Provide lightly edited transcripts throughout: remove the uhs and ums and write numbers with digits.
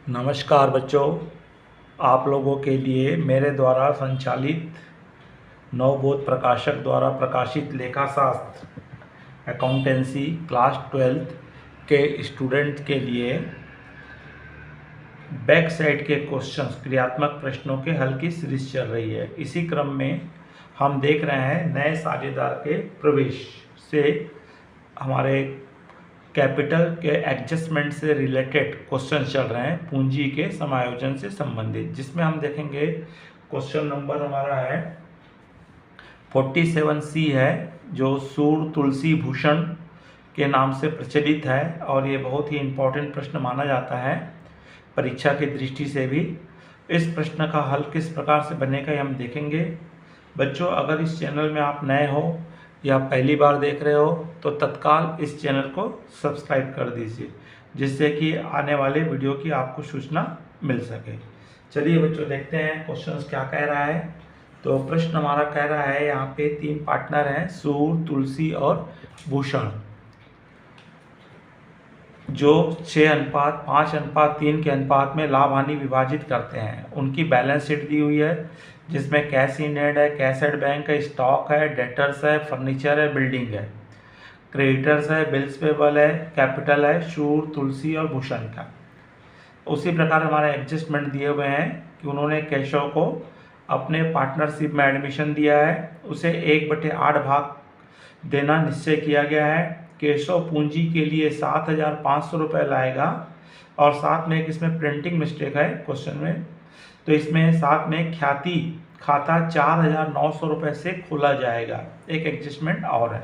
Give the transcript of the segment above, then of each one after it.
नमस्कार बच्चों, आप लोगों के लिए मेरे द्वारा संचालित नवबोध प्रकाशक द्वारा प्रकाशित लेखाशास्त्र अकाउंटेंसी क्लास 12th के स्टूडेंट के लिए बैक साइड के क्वेश्चंस क्रियात्मक प्रश्नों के हल की सीरीज चल रही है। इसी क्रम में हम देख रहे हैं नए साझेदार के प्रवेश से हमारे कैपिटल के एडजस्टमेंट से रिलेटेड क्वेश्चन चल रहे हैं, पूंजी के समायोजन से संबंधित, जिसमें हम देखेंगे क्वेश्चन नंबर हमारा है 47C है, जो सूर तुलसी भूषण के नाम से प्रचलित है और ये बहुत ही इम्पोर्टेंट प्रश्न माना जाता है परीक्षा की दृष्टि से भी। इस प्रश्न का हल किस प्रकार से बनेगा ये हम देखेंगे। बच्चों, अगर इस चैनल में आप नए हो या पहली बार देख रहे हो तो तत्काल इस चैनल को सब्सक्राइब कर दीजिए, जिससे कि आने वाले वीडियो की आपको सूचना मिल सके। चलिए बच्चों, देखते हैं क्वेश्चन क्या कह रहा है। तो प्रश्न हमारा कह रहा है, यहाँ पे 3 पार्टनर हैं, सूर, तुलसी और भूषण, जो 6:5:3 के अनुपात में लाभ हानि विभाजित करते हैं। उनकी बैलेंस शीट दी हुई है, जिसमें कैश इन हैंड है, कैश एट बैंक है, स्टॉक है, डेटर्स है, फर्नीचर है, बिल्डिंग है, क्रेडिटर्स है, बिल्स पेबल है, कैपिटल है, सूर, तुलसी और भूषण का। उसी प्रकार हमारे एडजस्टमेंट दिए हुए हैं कि उन्होंने केशव को अपने पार्टनरशिप में एडमिशन दिया है, उसे 1/8 भाग देना निश्चय किया गया है। केशव पूंजी के लिए 7,500 रुपये लाएगा और साथ में एक इसमें प्रिंटिंग मिस्टेक है क्वेश्चन में, तो इसमें साथ में ख्याति खाता 4,900 रुपये से खोला जाएगा। एक एडजस्टमेंट और है।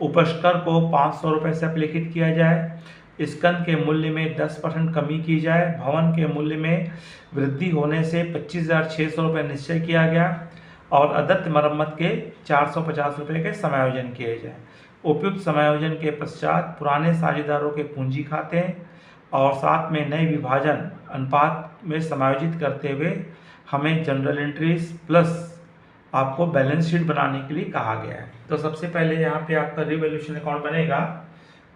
उपस्कर को 500 रुपये से अपलिखित किया जाए। स्कंद के मूल्य में 10% कमी की जाए। भवन के मूल्य में वृद्धि होने से 25,600 रुपये निश्चय किया गया और अदत्त मरम्मत के 450 रुपये के समायोजन किए जाए। उपयुक्त समायोजन के पश्चात पुराने साझेदारों के पूंजी खाते और साथ में नए विभाजन अनुपात में समायोजित करते हुए हमें जनरल एंट्रीज प्लस आपको बैलेंस शीट बनाने के लिए कहा गया है। तो सबसे पहले यहाँ पे आपका रिवैल्यूएशन अकाउंट बनेगा।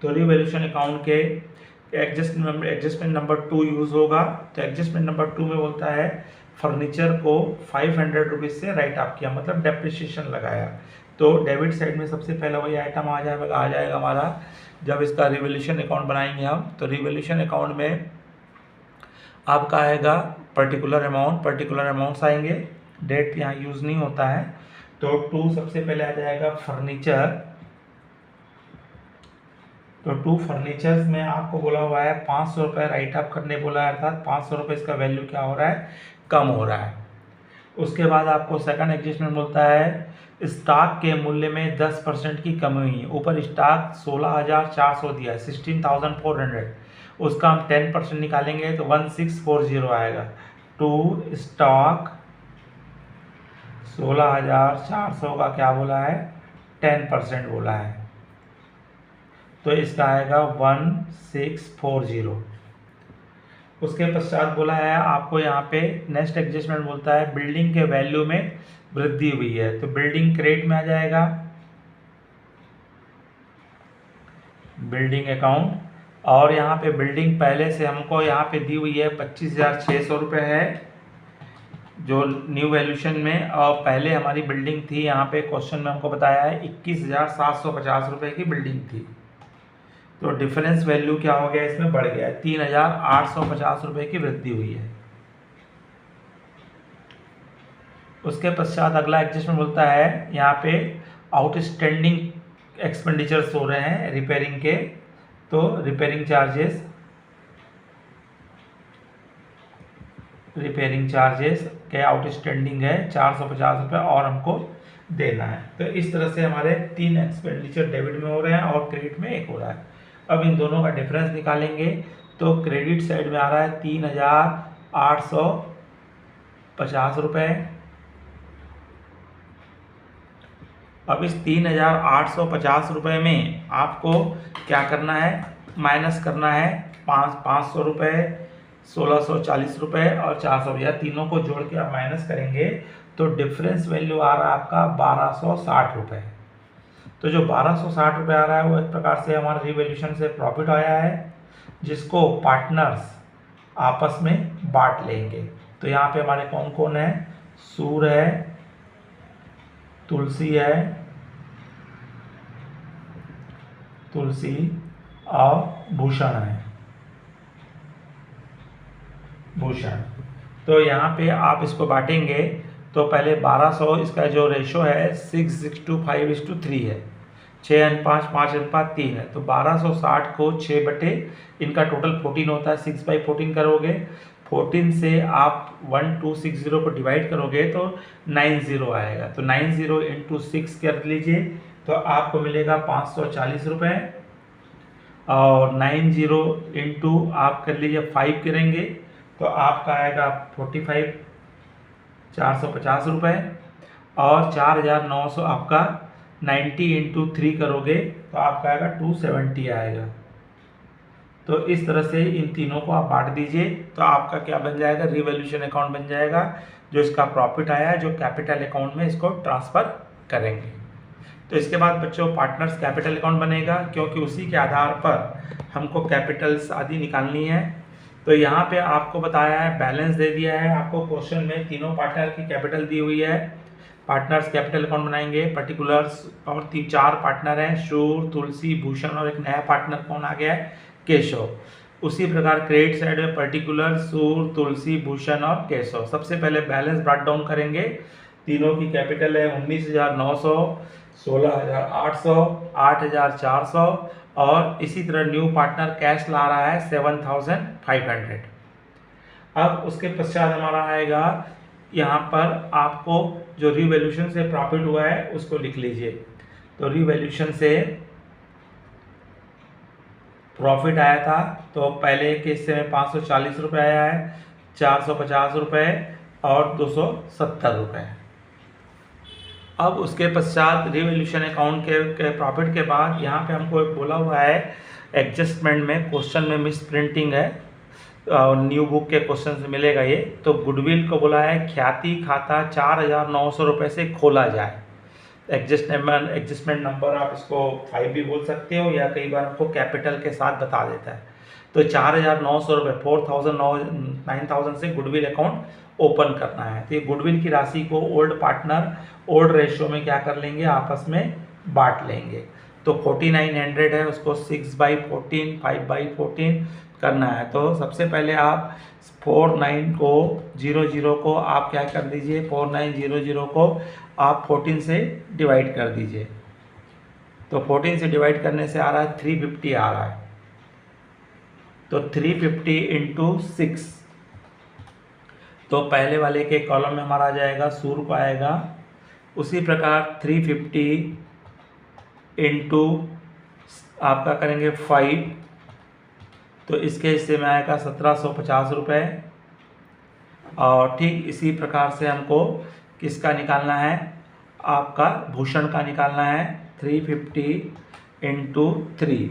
तो रिवैल्यूएशन अकाउंट के एडजस्टमेंट नंबर 2 यूज़ होगा। तो एडजस्टमेंट नंबर 2 में बोलता है फर्नीचर को 500 रुपीज़ से राइट ऑफ किया, मतलब डेप्रिसिएशन लगाया। तो डेबिट साइड में सबसे पहला वही आइटम आ जाएगा हमारा। जब इसका रिवैल्यूएशन अकाउंट बनाएंगे हम, तो रिवैल्यूएशन अकाउंट में आपका आएगा पर्टिकुलर अमाउंट्स आएंगे। डेट यहाँ यूज़ नहीं होता है। तो 2 सबसे पहले आ जाएगा फर्नीचर। तो 2 फर्नीचर्स में आपको बोला हुआ है 500 रुपये राइट ऑफ करने बोला है, अर्थात 500 रुपये इसका वैल्यू क्या हो रहा है, कम हो रहा है। उसके बाद आपको सेकंड एडजस्टमेंट बोलता है स्टॉक के मूल्य में 10% की कमी हुई है। ऊपर स्टॉक 16,400 दिया है, 16,400, उसका हम 10% निकालेंगे तो 1640 आएगा। टू स्टॉक 16,400 का क्या बोला है, 10% बोला है, तो इसका आएगा 1640। उसके पश्चात बोला है आपको यहाँ पे नेक्स्ट एडजस्टमेंट बोलता है बिल्डिंग के वैल्यू में वृद्धि हुई है। तो बिल्डिंग क्रेडिट में आ जाएगा, बिल्डिंग अकाउंट। और यहाँ पे बिल्डिंग पहले से हमको यहाँ पे दी हुई है 25,600 रुपये है, जो न्यू वैल्यूएशन में, और पहले हमारी बिल्डिंग थी यहाँ पे क्वेश्चन में हमको बताया है 21,750 रुपये की बिल्डिंग थी। तो डिफरेंस वैल्यू क्या हो गया, इसमें बढ़ गया है, 3,850 रुपये की वृद्धि हुई है। उसके पश्चात अगला एडजस्टमेंट बोलता है यहाँ पे आउटस्टैंडिंग एक्सपेंडिचर्स हो रहे हैं रिपेयरिंग के। तो रिपेयरिंग चार्जेस के आउटस्टैंडिंग है 450 रुपये और हमको देना है। तो इस तरह से हमारे 3 एक्सपेंडिचर डेबिट में हो रहे हैं और क्रेडिट में 1 हो रहा है। अब इन दोनों का डिफरेंस निकालेंगे। तो क्रेडिट साइड में आ रहा है 3,850 रुपये। अब इस 3,850 रुपये में आपको क्या करना है, माइनस करना है 500 रुपये, 1,640 रुपये और 400, या तीनों को जोड़ के आप माइनस करेंगे तो डिफरेंस वैल्यू आ रहा है आपका 1,260 रुपये। तो जो 1,260 रुपये आ रहा है वो एक प्रकार से हमारा रिवैल्यूएशन से प्रॉफिट आया है, जिसको पार्टनर्स आपस में बांट लेंगे। तो यहाँ पे हमारे कौन कौन है, सूर है, तुलसी है, तुलसी और भूषण है, भूषण। तो यहाँ पे आप इसको बांटेंगे तो पहले 1200, इसका जो रेशो है 6:5:3 है, 6:5, 5:3 है। तो 1260 को 6 बटे इनका टोटल 14 होता है, 6/14 करोगे, 14 से आप 1260 को डिवाइड करोगे तो 90 आएगा। तो 90 इंटू 6 कर लीजिए तो आपको मिलेगा 540 रुपये, और 90 इंटू आप कर लीजिए 5 करेंगे तो आपका आएगा 45, 450 रुपये, और 4900 आपका 90 इंटू 3 करोगे तो आपका आएगा 270 आएगा। तो इस तरह से इन तीनों को आप बांट दीजिए तो आपका क्या बन जाएगा, रिवैल्यूएशन अकाउंट बन जाएगा। जो इसका प्रॉफिट आया है जो कैपिटल अकाउंट में इसको ट्रांसफ़र करेंगे। तो इसके बाद बच्चों पार्टनर्स कैपिटल अकाउंट बनेगा, क्योंकि उसी के आधार पर हमको कैपिटल्स आदि निकालनी है। तो यहाँ पे आपको बताया है, बैलेंस दे दिया है आपको क्वेश्चन में, तीनों पार्टनर की कैपिटल दी हुई है। पार्टनर्स कैपिटल अकाउंट बनाएंगे, पर्टिकुलर्स, और 4 पार्टनर हैं, शूर, तुलसी, भूषण, और एक नया पार्टनर कौन आ गया है, केशव। उसी प्रकार क्रेडिट साइड में पर्टिकुलर, सूर, तुलसी, भूषण और केशव। सबसे पहले बैलेंस ब्रॉट डाउन करेंगे। तीनों की कैपिटल है 19,900, 16,800, 8,400, और इसी तरह न्यू पार्टनर कैश ला रहा है 7,500। अब उसके पश्चात हमारा आएगा, यहाँ पर आपको जो रिवैल्यूएशन से प्रॉफिट हुआ है उसको लिख लीजिए। तो रिवैल्यूएशन से प्रॉफिट आया था तो पहले के हिस्से में 540 रुपये आया है, 450 रुपये और 270 रुपये। अब उसके पश्चात रिवैल्यूएशन अकाउंट के प्रॉफिट के बाद यहाँ पे हमको एक बोला हुआ है एडजस्टमेंट में, क्वेश्चन में मिस प्रिंटिंग है, न्यू बुक के क्वेश्चन से मिलेगा ये। तो गुडविल को बोला है ख्याति खाता 4,900 रुपये से खोला जाए। एडजस्टमेंट नंबर आप इसको 5 भी बोल सकते हो, या कई बार आपको कैपिटल के साथ बता देता है। तो 4,900 रुपये, 9,000 से गुडविल अकाउंट ओपन करना है। तो ये गुडविल की राशि को ओल्ड पार्टनर ओल्ड रेशियो में क्या कर लेंगे, आपस में बांट लेंगे। तो 4900 है, उसको 6/14, 5/14 करना है। तो सबसे पहले आप 4900 को आप क्या कर दीजिए, 4900 को आप 14 से डिवाइड कर दीजिए। तो 14 से डिवाइड करने से आ रहा है 350 आ रहा है। तो 350 इंटू 6, तो पहले वाले के कॉलम में हमारा आ जाएगा, सूर को आएगा। उसी प्रकार 350 इंटू आपका करेंगे 5, तो इसके हिस्से में आएगा 1750 रुपये। और ठीक इसी प्रकार से हमको किसका निकालना है, आपका भूषण का निकालना है। 350 इंटू 3,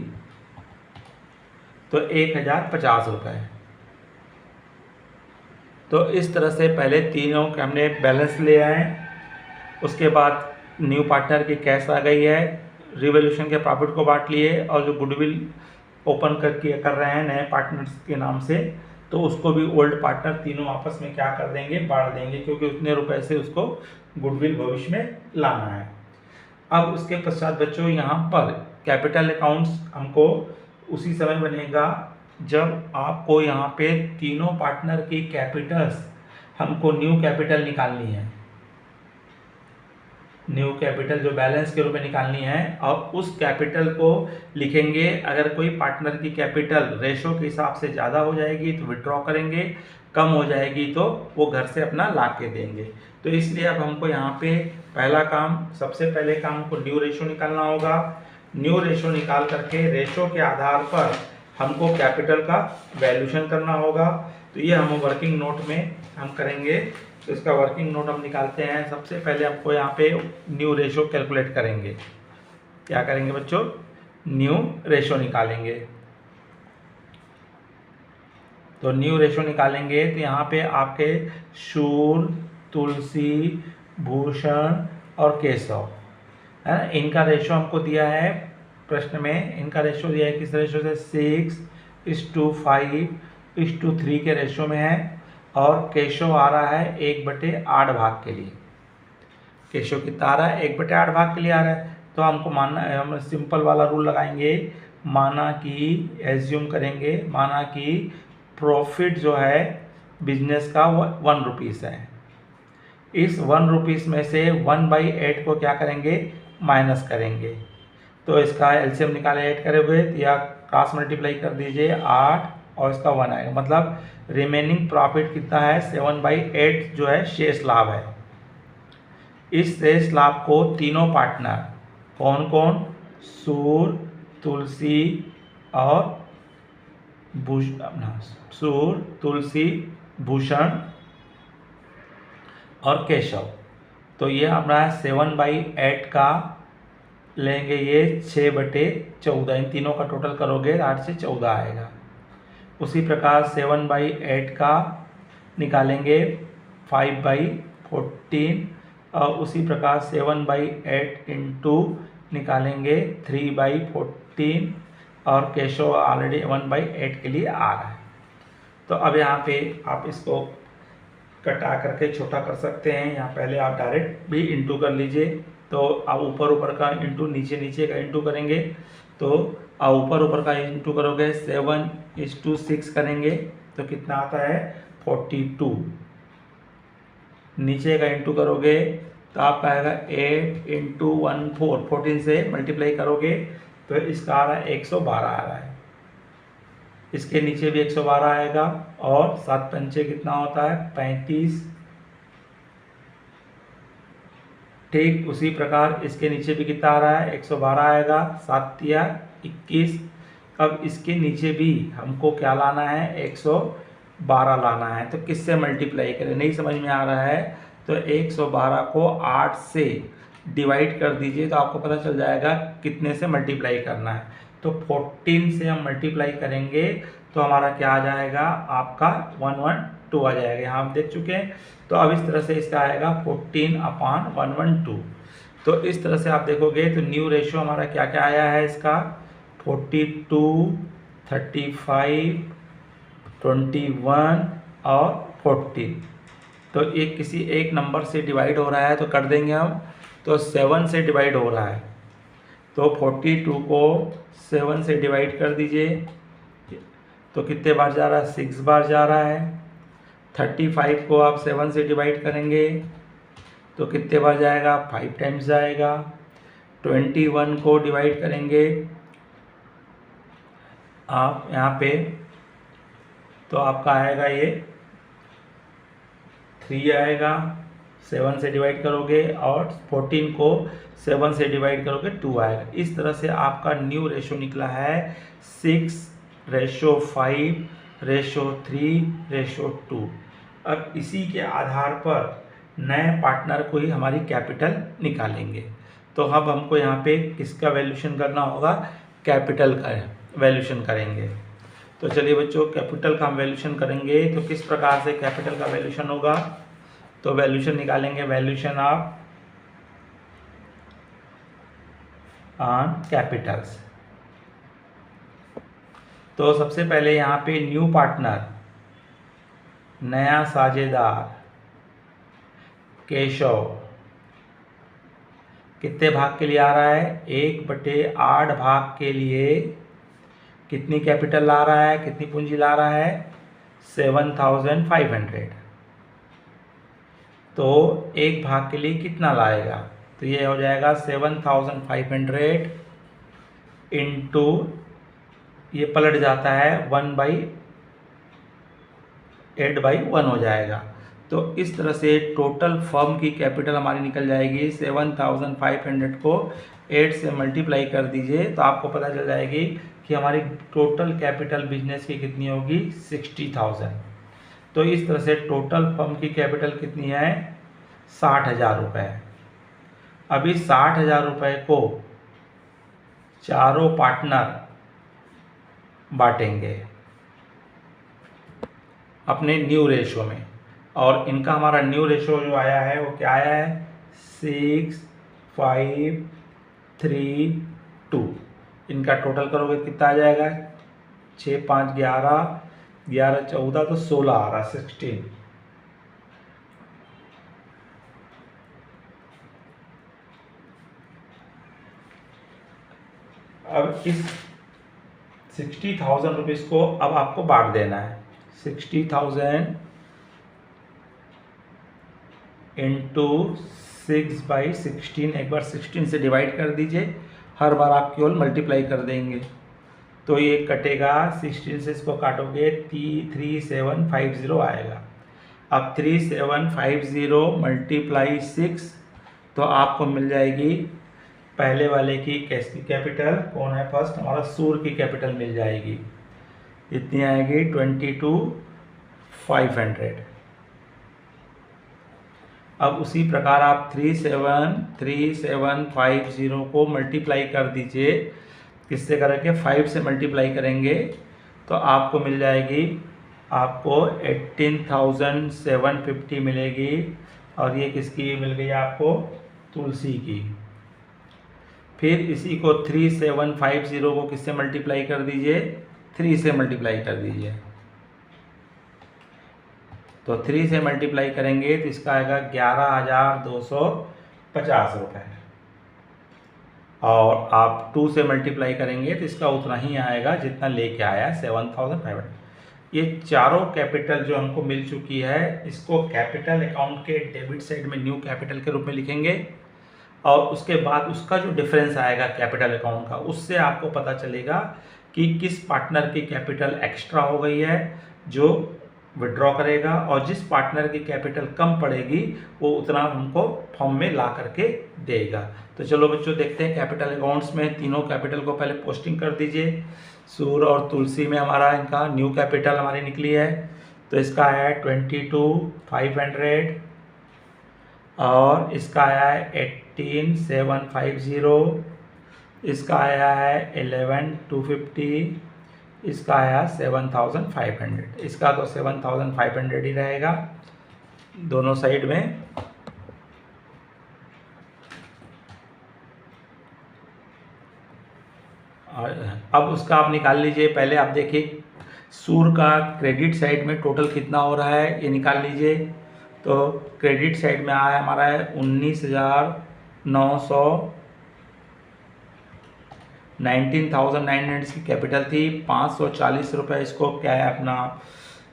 तो 1,050 रुपये। तो इस तरह से पहले तीनों के हमने बैलेंस ले आए। उसके बाद न्यू पार्टनर की कैश आ गई है, रिवैल्यूएशन के प्रॉफिट को बांट लिए, और जो गुडविल ओपन कर रहे हैं नए पार्टनर्स के नाम से, तो उसको भी ओल्ड पार्टनर तीनों आपस में क्या कर देंगे, बांट देंगे, क्योंकि उतने रुपए से उसको गुडविल भविष्य में लाना है। अब उसके पश्चात बच्चों यहाँ पर कैपिटल अकाउंट्स हमको उसी समय बनेगा जब आपको यहाँ पे तीनों पार्टनर की कैपिटल्स हमको न्यू कैपिटल निकालनी है। न्यू कैपिटल जो बैलेंस के रूप में निकालनी है, और उस कैपिटल को लिखेंगे। अगर कोई पार्टनर की कैपिटल रेशो के हिसाब से ज़्यादा हो जाएगी तो विड्रॉ करेंगे, कम हो जाएगी तो वो घर से अपना ला के देंगे। तो इसलिए अब हमको यहाँ पे पहला काम, सबसे पहले काम को न्यू रेशो निकालना होगा। न्यू रेशो निकाल करके रेशो के आधार पर हमको कैपिटल का वैल्यूएशन करना होगा। तो ये हम वर्किंग नोट में हम करेंगे। तो इसका वर्किंग नोट हम निकालते हैं। सबसे पहले हमको यहाँ पे न्यू रेशो कैलकुलेट करेंगे। क्या करेंगे बच्चों, न्यू रेशो निकालेंगे। तो न्यू रेशो निकालेंगे तो यहाँ पे आपके शूर, तुलसी, भूषण और केशव है ना, इनका रेशो हमको दिया है प्रश्न में। इनका रेशो दिया है किस रेशो से, 6:5 1:3 के रेशो में है, और केशव आ रहा है 1/8 भाग के लिए। केशव कितना आ रहा है? 1/8 भाग के लिए आ रहा है। तो हमको मानना है, हम सिंपल वाला रूल लगाएंगे, माना कि एज्यूम करेंगे, माना कि प्रॉफिट जो है बिजनेस का वो 1 रुपीज़ है। इस 1 रुपीज़ में से 1/8 को क्या करेंगे? माइनस करेंगे। तो इसका एलसीएम निकाले 8 करोगे या क्रॉस मल्टीप्लाई कर दीजिए 8 और इसका 1 आएगा, मतलब रिमेनिंग प्रॉफिट कितना है? 7/8 जो है शेष लाभ है। इस शेष लाभ को तीनों पार्टनर, कौन कौन? सूर, तुलसी और सूर, तुलसी, भूषण और केशव, तो ये अपना 7/8 का लेंगे, ये 6/14, इन तीनों का टोटल करोगे 8 से 14 आएगा। उसी प्रकार 7/8 का निकालेंगे 5/14, और उसी प्रकार 7/8 इंटू निकालेंगे 3/14, और केशव ऑलरेडी 1/8 के लिए आ रहा है। तो अब यहाँ पे आप इसको कटा करके छोटा कर सकते हैं, यहाँ पहले आप डायरेक्ट भी इंटू कर लीजिए। तो आप ऊपर ऊपर का इंटू, नीचे नीचे का इंटू करेंगे, तो आप ऊपर ऊपर का इंटू करोगे 7:6 करेंगे तो कितना आता है? 42। नीचे का इंटू करोगे तो आपका आएगा 8 × 14, 14 से मल्टीप्लाई करोगे तो इसका आ रहा है 112 आ रहा है। इसके नीचे भी 112 आएगा, और 7 पंचे कितना होता है? 35। ठीक उसी प्रकार इसके नीचे भी कितना आ रहा है? 112 आएगा, 7 या 21। अब इसके नीचे भी हमको क्या लाना है? 112 लाना है। तो किससे मल्टीप्लाई करें? नहीं समझ में आ रहा है तो 112 को 8 से डिवाइड कर दीजिए, तो आपको पता चल जाएगा कितने से मल्टीप्लाई करना है। तो 14 से हम मल्टीप्लाई करेंगे तो हमारा क्या आ जाएगा? आपका 112 आ जाएगा। यहाँ हम देख चुके हैं। तो अब इस तरह से इसका आएगा 14/112। तो इस तरह से आप देखोगे तो न्यू रेशियो हमारा क्या क्या आया है इसका? 42, 35, 21 और 14। तो एक किसी एक नंबर से डिवाइड हो रहा है तो कर देंगे हम, तो 7 से डिवाइड हो रहा है, तो 42 को 7 से डिवाइड कर दीजिए तो कितने बार जा रहा है? 6 बार जा रहा है। 35 को आप 7 से डिवाइड करेंगे तो कितने बार जाएगा? 5 टाइम्स जाएगा। 21 को डिवाइड करेंगे आप यहाँ पे तो आपका आएगा ये 3 आएगा। 7 से डिवाइड करोगे, और 14 को 7 से डिवाइड करोगे 2 आएगा। इस तरह से आपका न्यू रेशो निकला है 6:5:3:2। अब इसी के आधार पर नए पार्टनर को ही हमारी कैपिटल निकालेंगे। तो अब हमको यहाँ पे किसका वैल्यूशन करना होगा? कैपिटल का वैल्यूशन करेंगे। तो चलिए बच्चों, कैपिटल का हम वैल्यूशन करेंगे तो किस प्रकार से कैपिटल का वैल्यूशन होगा? तो वैल्यूशन निकालेंगे, वैल्यूशन ऑफ ऑन कैपिटल्स। तो सबसे पहले यहाँ पे न्यू पार्टनर, नया साझेदार केशव, कितने भाग के लिए आ रहा है? 1/8 भाग के लिए कितनी कैपिटल ला रहा है? कितनी पूंजी ला रहा है? 7,500। तो एक भाग के लिए कितना लाएगा? तो ये हो जाएगा 7,500 इंटू, ये पलट जाता है 1/8/1 हो जाएगा। तो इस तरह से टोटल फर्म की कैपिटल हमारी निकल जाएगी। 7,500 को 8 से मल्टीप्लाई कर दीजिए तो आपको पता चल जाएगी कि हमारी टोटल कैपिटल बिजनेस की कितनी होगी? 60,000। तो इस तरह से टोटल फर्म की कैपिटल कितनी है? 60,000 रुपये। अभी 60,000 रुपये को चारों पार्टनर बांटेंगे अपने न्यू रेशो में, और इनका हमारा न्यू रेशो जो आया है वो क्या आया है? 6:5:3:2। इनका टोटल करोगे कितना आ जाएगा? 6 5 11 11 14 तो 16 आ रहा, 16। अब इस 60,000 रुपीज़ को अब आपको बांट देना है। 60,000 इंटू 6/16, एक बार 16 से डिवाइड कर दीजिए, हर बार आप केवल मल्टीप्लाई कर देंगे तो ये कटेगा। 16 से इसको काटोगे 3750 आएगा। अब 3750 मल्टीप्लाई 6 तो आपको मिल जाएगी पहले वाले की कैसी कैपिटल, कौन है फर्स्ट, हमारा सूर की कैपिटल मिल जाएगी। इतनी आएगी 22,500। अब उसी प्रकार आप 37,3750 को मल्टीप्लाई कर दीजिए, किससे करेंगे, 5 से मल्टीप्लाई करेंगे तो आपको मिल जाएगी, आपको 18,750 मिलेगी। और ये किसकी मिल गई आपको, तुलसी की। फिर इसी को 3750 को किससे मल्टीप्लाई कर दीजिए, 3 से मल्टीप्लाई कर दीजिए। तो 3 से मल्टीप्लाई करेंगे तो इसका आएगा 11,250 रुपये। और आप 2 से मल्टीप्लाई करेंगे तो इसका उतना ही आएगा जितना लेके आया, 7,500। ये चारों कैपिटल जो हमको मिल चुकी है, इसको कैपिटल अकाउंट के डेबिट साइड में न्यू कैपिटल के रूप में लिखेंगे और उसके बाद उसका जो डिफरेंस आएगा कैपिटल अकाउंट का, उससे आपको पता चलेगा कि किस पार्टनर की कैपिटल एक्स्ट्रा हो गई है जो विड्रॉ करेगा, और जिस पार्टनर की कैपिटल कम पड़ेगी वो उतना हमको फॉर्म में ला करके देगा। तो चलो बच्चों देखते हैं कैपिटल अकाउंट्स में तीनों कैपिटल को पहले पोस्टिंग कर दीजिए। सूर और तुलसी में हमारा इनका न्यू कैपिटल हमारी निकली है, तो इसका है 22,500 और इसका आया है 18,750, इसका आया है 11,250, इसका आया 7,500। इसका तो 7,500 ही रहेगा दोनों साइड में। अब उसका आप निकाल लीजिए। पहले आप देखिए सूर का क्रेडिट साइड में टोटल कितना हो रहा है, ये निकाल लीजिए। तो क्रेडिट साइड में आया हमारा है 19,900 की कैपिटल थी, 540 रुपये इसको क्या है अपना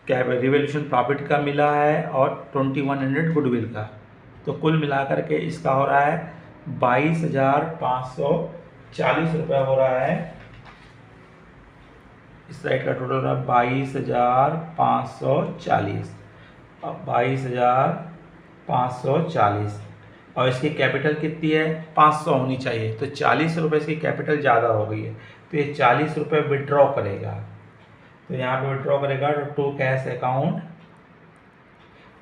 क्या रिवोल्यूशन प्रॉफिट का मिला है और 2100 गुडविल का। तो कुल मिलाकर के इसका हो रहा है 22,540 रुपये हो रहा है। इस साइड का टोटल हो रहा है 22,540। अब 22,540 और इसकी कैपिटल कितनी है, 500 होनी चाहिए, तो 40 रुपये इसकी कैपिटल ज़्यादा हो गई है, तो ये 40 रुपये विड्रॉ करेगा। तो यहाँ पे विड्रॉ करेगा टू कैश अकाउंट।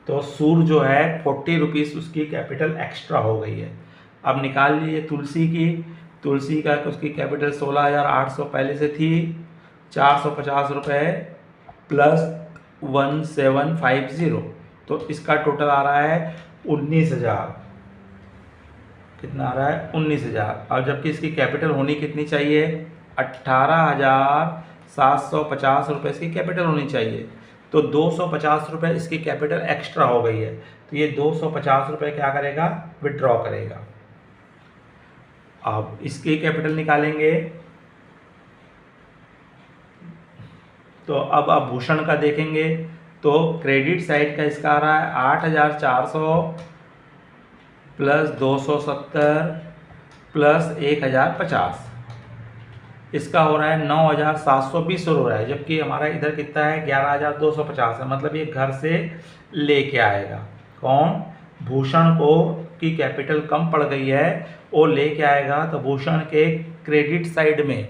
तो सूर जो है 40 रुपीज़ उसकी कैपिटल एक्स्ट्रा हो गई है। अब निकाल लीजिए तुलसी की। तुलसी का उसकी कैपिटल 16,800 पहले से थी, 450 रुपये प्लस 1750, तो इसका टोटल आ रहा है 19,000। कितना आ रहा है, 19,000। और जबकि इसकी कैपिटल होनी कितनी चाहिए, 18,750 रुपये इसकी कैपिटल होनी चाहिए। तो 250 रुपये इसकी कैपिटल एक्स्ट्रा हो गई है, तो ये 250 रुपये क्या करेगा, विड्रॉ करेगा। अब इसकी कैपिटल निकालेंगे। तो अब आप भूषण का देखेंगे तो क्रेडिट साइड का इसका आ रहा है 8,400 प्लस 270 प्लस 1,050, इसका हो रहा है 9,720 हो रहा है। जबकि हमारा इधर कितना है, 11,250 है, मतलब ये घर से लेके आएगा। कौन, भूषण को की कैपिटल कम पड़ गई है, वो लेके आएगा। तो भूषण के क्रेडिट साइड में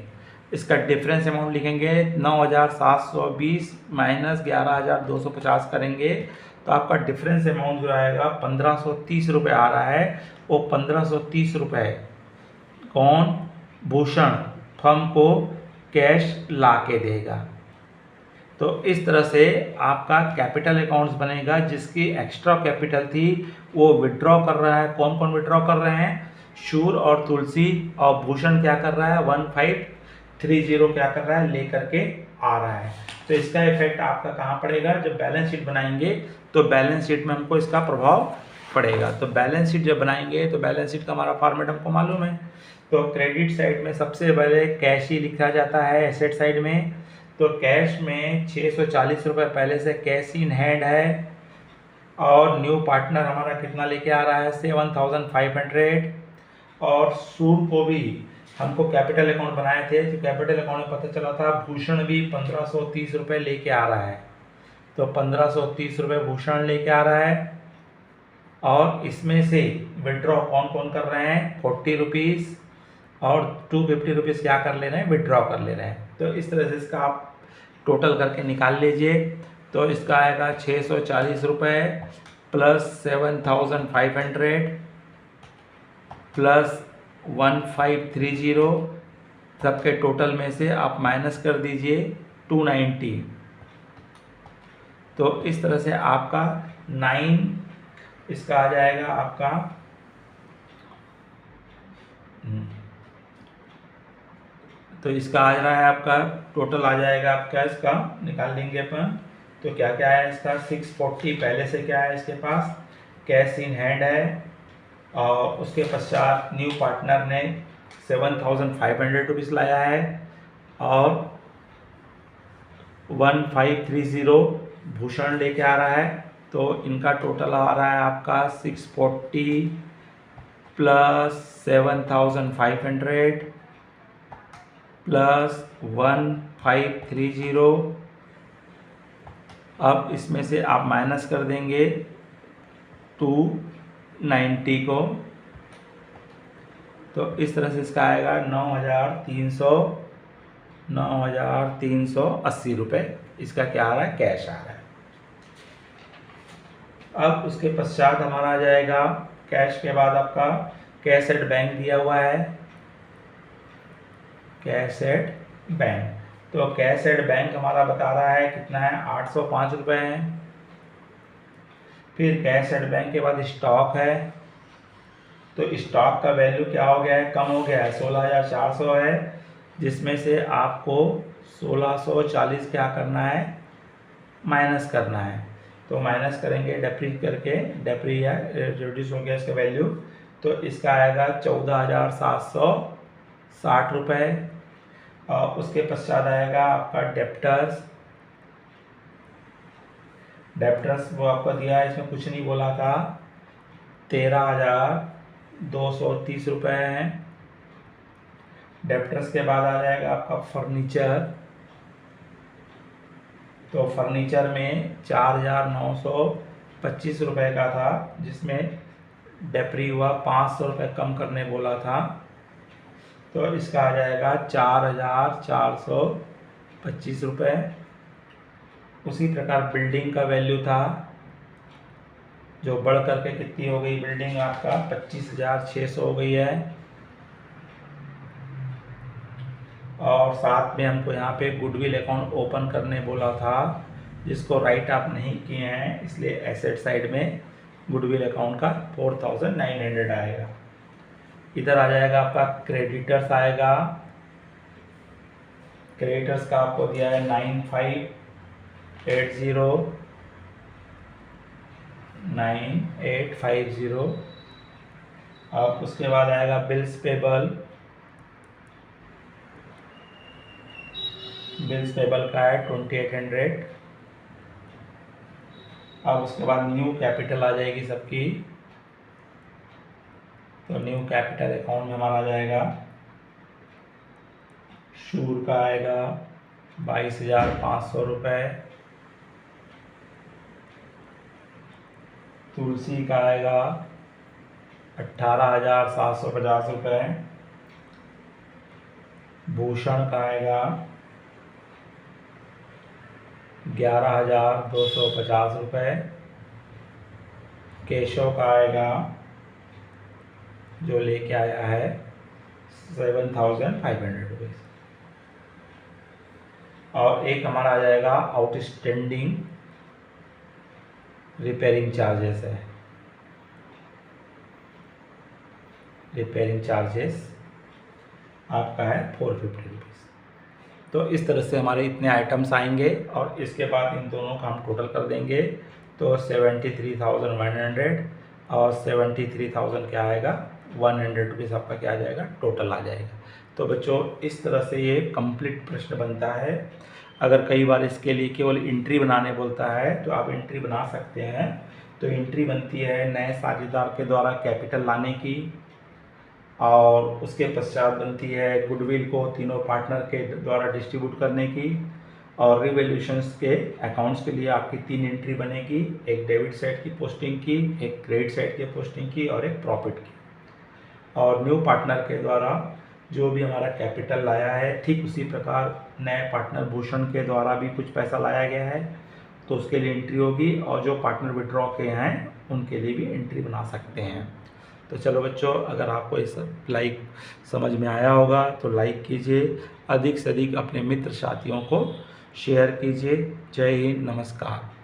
इसका डिफरेंस अमाउंट लिखेंगे, 9,720 माइनस 11,250 करेंगे तो आपका डिफरेंस अमाउंट जो आएगा 1,530 रुपये आ रहा है। वो 1,530 रुपये कौन, भूषण फर्म को कैश ला के देगा। तो इस तरह से आपका कैपिटल अकाउंट्स बनेगा। जिसकी एक्स्ट्रा कैपिटल थी वो विड्रॉ कर रहा है। कौन कौन विड्रॉ कर रहे हैं, शूर और तुलसी, और भूषण क्या कर रहा है, 1530 क्या कर रहा है, लेकर के आ रहा है। तो इसका इफेक्ट आपका कहाँ पड़ेगा, जब बैलेंस शीट बनाएंगे तो बैलेंस शीट में हमको इसका प्रभाव पड़ेगा। तो बैलेंस शीट जब बनाएंगे तो बैलेंस शीट का हमारा फॉर्मेट हमको मालूम है। तो क्रेडिट साइड में सबसे पहले कैश ही लिखा जाता है एसेट साइड में। तो कैश में 640 रुपये पहले से कैश इन हैंड है, और न्यू पार्टनर हमारा कितना लेके आ रहा है 7500। और सूर को भी हमको कैपिटल अकाउंट बनाए थे, तो कैपिटल अकाउंट में पता चला था भूषण भी 1530 रुपये लेके आ रहा है। तो 1530 रुपये भूषण लेके आ रहा है, और इसमें से विड्रॉ कौन कौन कर रहे हैं 40 रुपीज़, और 250 रुपीज़ क्या कर ले रहे हैं, विड्रॉ कर ले रहे हैं। तो इस तरह से इसका आप टोटल करके निकाल लीजिए। तो इसका आएगा 640 रुपये प्लस 7500 प्लस 1530, सबके टोटल में से आप माइनस कर दीजिए 290। तो इस तरह से आपका 9 इसका आ जाएगा आपका तो इसका आ रहा है आपका टोटल आ जाएगा आपका, इसका निकाल लेंगे अपन। तो क्या क्या है इसका 640 पहले से क्या है इसके पास कैश इन हैंड है, और उसके पश्चात न्यू पार्टनर ने 7500 रुपीज़ लाया है, और 1530 भूषण लेके आ रहा है। तो इनका टोटल आ रहा है आपका 640 प्लस 7500 प्लस 1530। अब इसमें से आप माइनस कर देंगे 290 को। तो इस तरह से इसका आएगा 9380 रुपये इसका क्या आ रहा है, कैश आ रहा है। अब उसके पश्चात हमारा आ जाएगा कैश के बाद आपका कैश एट बैंक दिया हुआ है, कैश एट बैंक। तो कैश एट बैंक हमारा बता रहा है कितना है 805 रुपये है। फिर कैश एट बैंक के बाद स्टॉक है, तो स्टॉक का वैल्यू क्या हो गया है, कम हो गया है 16400 है, जिसमें से आपको 1640 क्या करना है, माइनस करना है। तो माइनस करेंगे डेप्री करके, डेप्री या रिड्यूस हो गया इसका वैल्यू। तो इसका आएगा 14760 रुपये। और उसके पश्चात आएगा आपका डेप्टर्स। डेप्टर्स वो आपको दिया है, इसमें कुछ नहीं बोला था, 13230 रुपये हैं। डेप्टर्स के बाद आ जाएगा आपका फर्नीचर। तो फर्नीचर में 4925 रुपये का था, जिसमें डेप्री हुआ 500 रुपये कम करने बोला था। तो इसका आ जाएगा 4425 रुपये। उसी प्रकार बिल्डिंग का वैल्यू था, जो बढ़ करके कितनी हो गई बिल्डिंग आपका 25,600 हो गई है। और साथ में हमको यहाँ पे गुडविल अकाउंट ओपन करने बोला था, जिसको राइट आप नहीं किए हैं, इसलिए एसेट साइड में गुडविल अकाउंट का 4900 आएगा। इधर आ जाएगा आपका क्रेडिटर्स आएगा। क्रेडिटर्स का आपको दिया है 9850। अब उसके बाद आएगा बिल्स पेबल। बिल्स पेबल का है 2800। अब उसके बाद न्यू कैपिटल आ जाएगी सबकी। तो न्यू कैपिटल अकाउंट में हमारा आ जाएगा, शूर का आएगा 22,500 रुपये। तुलसी का आएगा 18,750 रुपये। भूषण का आएगा 11,250 रुपये। केशव का आएगा, जो लेके आया है 7,500 रुपीज़। और एक हमारा आ जाएगा आउटस्टैंडिंग रिपेयरिंग चार्जेस है। रिपेयरिंग चार्जेस आपका है 450 रुपीज़। तो इस तरह से हमारे इतने आइटम्स आएंगे और इसके बाद इन दोनों का हम टोटल कर देंगे तो 73,100 और 73,000 क्या आएगा 100 रुपीज़ आपका क्या आ जाएगा टोटल आ जाएगा। तो बच्चों इस तरह से ये कंप्लीट प्रश्न बनता है। अगर कई बार इसके लिए केवल एंट्री बनाने बोलता है तो आप एंट्री बना सकते हैं। तो एंट्री बनती है नए साझेदार के द्वारा कैपिटल लाने की और उसके पश्चात बनती है गुडविल को तीनों पार्टनर के द्वारा डिस्ट्रीब्यूट करने की और रिवैल्यूएशंस के अकाउंट्स के लिए आपकी 3 एंट्री बनेगी, एक डेबिट साइड की पोस्टिंग की, एक क्रेडिट साइड की पोस्टिंग की और एक प्रॉफिट की। और न्यू पार्टनर के द्वारा जो भी हमारा कैपिटल लाया है ठीक उसी प्रकार नए पार्टनर भूषण के द्वारा भी कुछ पैसा लाया गया है तो उसके लिए एंट्री होगी और जो पार्टनर विड्रॉ के हैं उनके लिए भी एंट्री बना सकते हैं। तो चलो बच्चों, अगर आपको इस लाइक समझ में आया होगा तो लाइक कीजिए, अधिक से अधिक अपने मित्र साथियों को शेयर कीजिए। जय हिंद, नमस्कार।